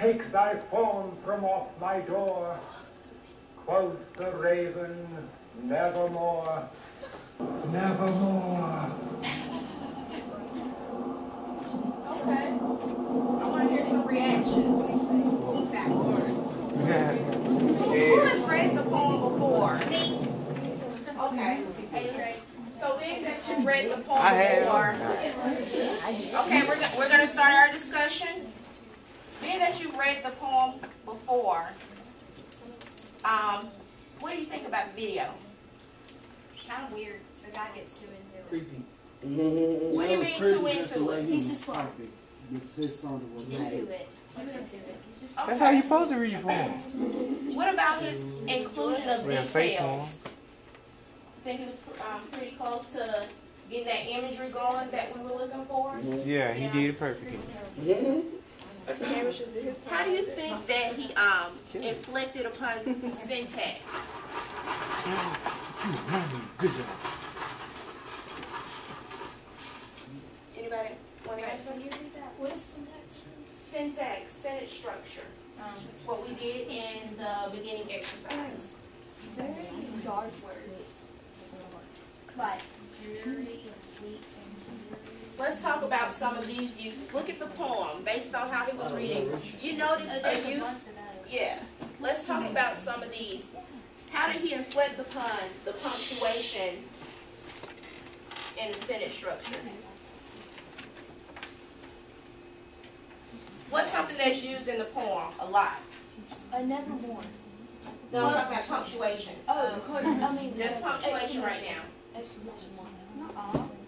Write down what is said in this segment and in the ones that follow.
Take thy phone from off my door, quoth the raven, nevermore, nevermore. Okay. I want to hear some reactions. Who has read the poem before? Me. Okay. So being that you read the poem before, okay, we're gonna start our discussion. Being that you've read the poem before, what do you think about the video? Kind of weird. The guy gets too into it. Creepy. What do you mean too into it? He's just like into it. Okay. That's how you supposed to read poems. What about his inclusion of details? You think he was pretty close to getting that imagery going that we were looking for? Yeah, he did it perfectly. How do you think that he inflected upon syntax? Good job. Anybody want to answer? What is syntax? Syntax, sentence structure. What we did in the beginning exercise. Very dark words. Like jury, weak, and Let's talk about some of these uses. Look at the poem based on how he was reading. You notice a use. Yeah. Let's talk about some of these. How did he inflect upon the punctuation and the sentence structure? What's something that's used in the poem a lot? nevermore. No, I'm talking about punctuation. I mean, There's punctuation right now. exclamation mark.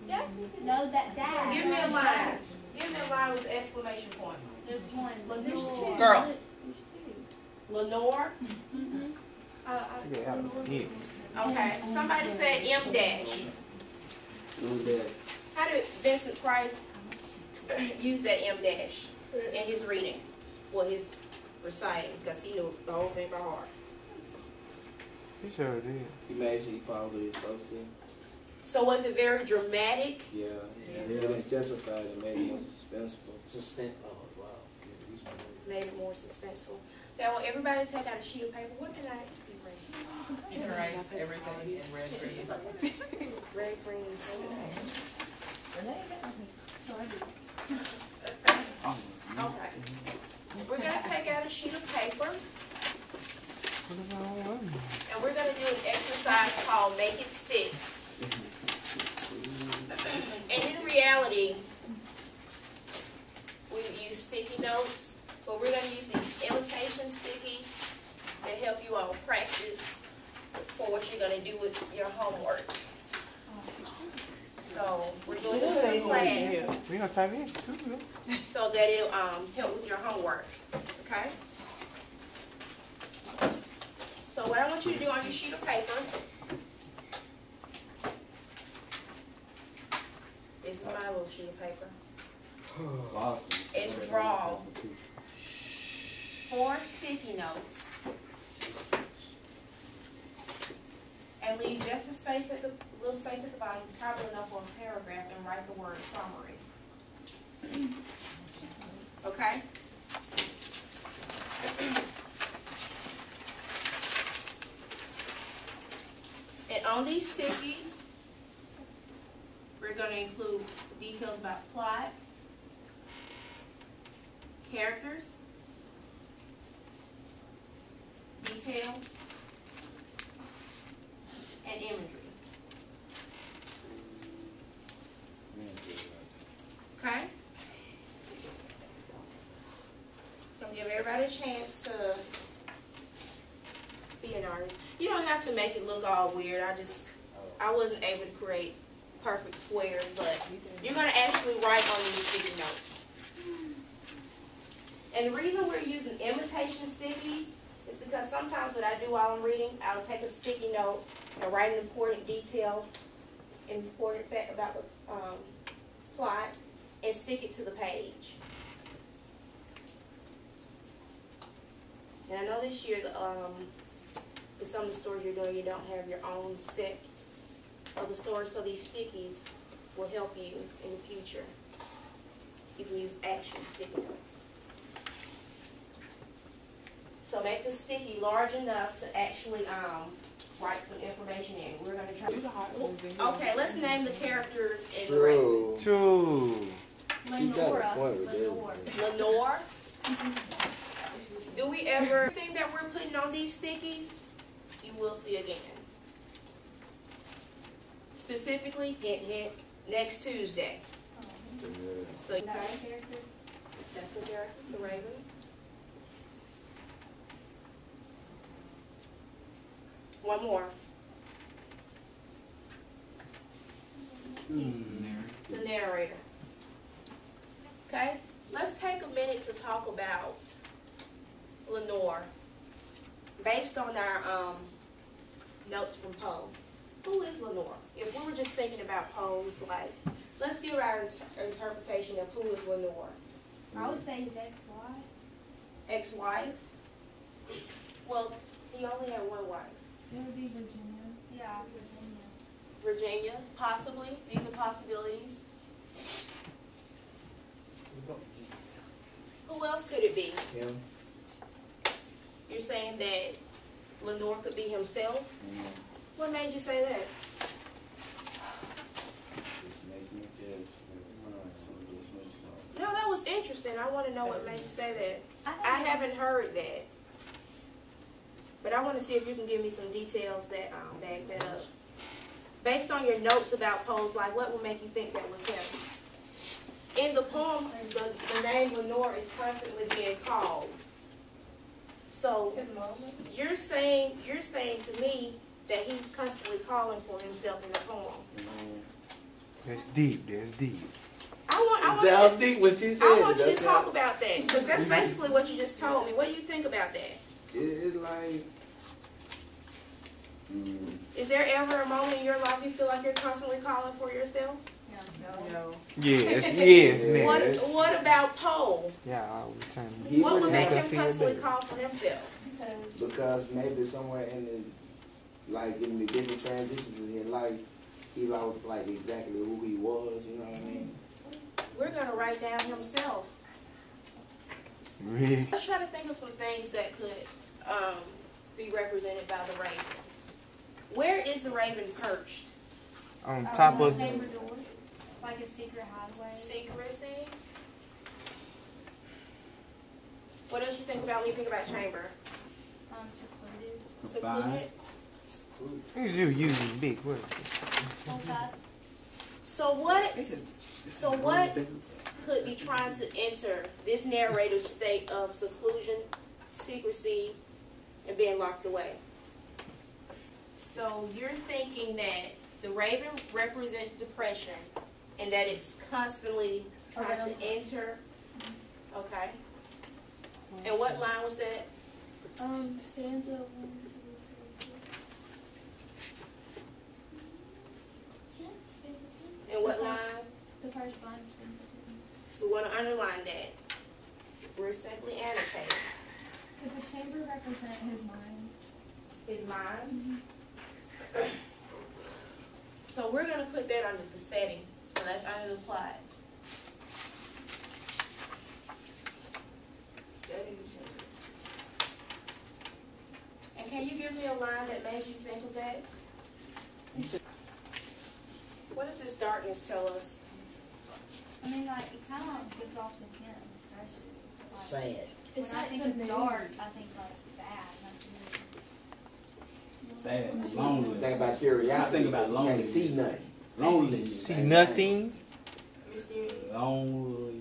Yeah. No, that dad. Give me a line. Give me a line with exclamation point. There's one. There's two. Girls. Lenore. Yeah. Okay. Somebody said M dash. How did Vincent Price use that M dash in his reading? Well, his reciting, because he knew the whole thing by heart. He sure did. He made sure he followed his supposed to. So was it very dramatic? Yeah. It intensified and made it more suspenseful. Wow. Made it more suspenseful. Now, will everybody take out a sheet of paper? What did I erase? He writes everything in red, green. Red, green, okay. We're going to take out a sheet of paper. And we're going to do an exercise called Make It Stick. And in reality, we would use sticky notes, but we're going to use these imitation stickies that help you all practice for what you're going to do with your homework. So we're doing this in the class We gonna type in too. so that it'll help with your homework. Okay? So what I want you to do on your sheet of paper is my little sheet of paper. Is draw 4 sticky notes and leave just a space at the little space at the bottom, probably enough for a paragraph, and write the word summary. Okay? And on these stickies, we're going to include details about plot, characters, details, and imagery. Okay? So give everybody a chance to be an artist. You don't have to make it look all weird. I wasn't able to create perfect squares, but you're going to actually write on these sticky notes. And the reason we're using imitation stickies is because sometimes what I do while I'm reading, I'll take a sticky note and write an important detail, important fact about the plot, and stick it to the page. And I know this year, in some of the stores you're doing, you don't have your own set of the stores, so these stickies will help you in the future. You can use action sticky notes. So make the sticky large enough to actually write some information in. We're gonna try. Okay, let's name the characters in the Raven. True. She got a point with that. Lenore. Do we ever think that we're putting on these stickies? You will see again. Specifically, hint, hint, next Tuesday. So, okay. That's the character, the Raven. One more. The narrator. Okay? Let's take a minute to talk about Lenore. Based on our notes from Poe. Who is Lenore? If we were just thinking about Poe's life, let's give our interpretation of who is Lenore. I would say his ex-wife. Ex-wife? Well, he only had one wife. It would be Virginia. Yeah, Virginia. Virginia, possibly. These are possibilities. Who else could it be? Him. You're saying that Lenore could be himself? What made you say that? Just make me guess. No, that was interesting. I want to know what made you say that. I haven't heard that. But I want to see if you can give me some details that back that up. Based on your notes about Poe's life, what would make you think that was him? In the poem, the name Lenore is constantly being called. So you're saying to me that he's constantly calling for himself in the poem. That's deep. That's deep. I think what she said. I want you to talk about that, because that's basically what you just told me. What do you think about that? It's like. Is there ever a moment in your life you feel like you're constantly calling for yourself? No. Yes, yes, What about Poe? Yeah, I was trying to. What would make him constantly call for himself? Because maybe somewhere in the different transitions in his life, he lost like exactly who he was. You know what I mean? We're gonna write down himself. Really? Let's try to think of some things that could be represented by the Raven. Where is the Raven perched? On top of. Chamber door. Like a secret hideaway. Secrecy. What else you think about when you think about chamber? Secluded. Secluded. You using big words. Okay. So what could be trying to enter this narrator's state of seclusion, secrecy, and being locked away? So you're thinking that the Raven represents depression and that it's constantly trying to enter. Okay. And what line was that? Stanza 1, 2, 3, 4. 10. Stanza 10. And what line? The first line of stanza 10. We want to underline that. We're simply annotating. Could the chamber represent his mind? His mind. So we're going to put that under the setting. So that's under the plot. Setting the chamber. And can you give me a line that made you think of that? What does this darkness tell us? I mean, like, it kind of gives off the hint of depression. Like, Sad. when I think of dark, I think like bad. Sad, lonely. Think about curiosity. I think about You lonely. can't see nothing. Lonely. See nothing. Mysterious. Lonely.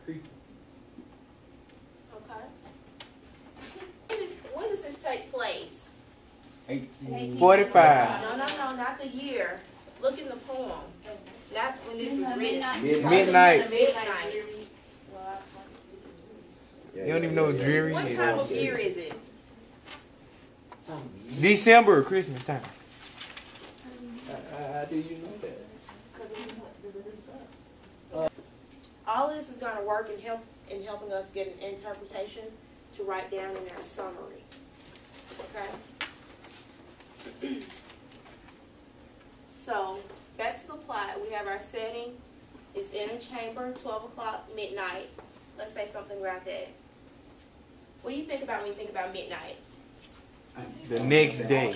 Creepy. Okay. When does this take place? 45. No, not the year. Look in the poem. Not when this was written. Midnight. Midnight. You don't even know what dreary What is. time of year is it? December or Christmas time. How do you know that? All this is going to work in helping us get an interpretation to write down in our summary. Okay? So, back to the plot. We have our setting. It's in a chamber, 12 o'clock, midnight. Let's say something about that. What do you think about when you think about midnight? The next day.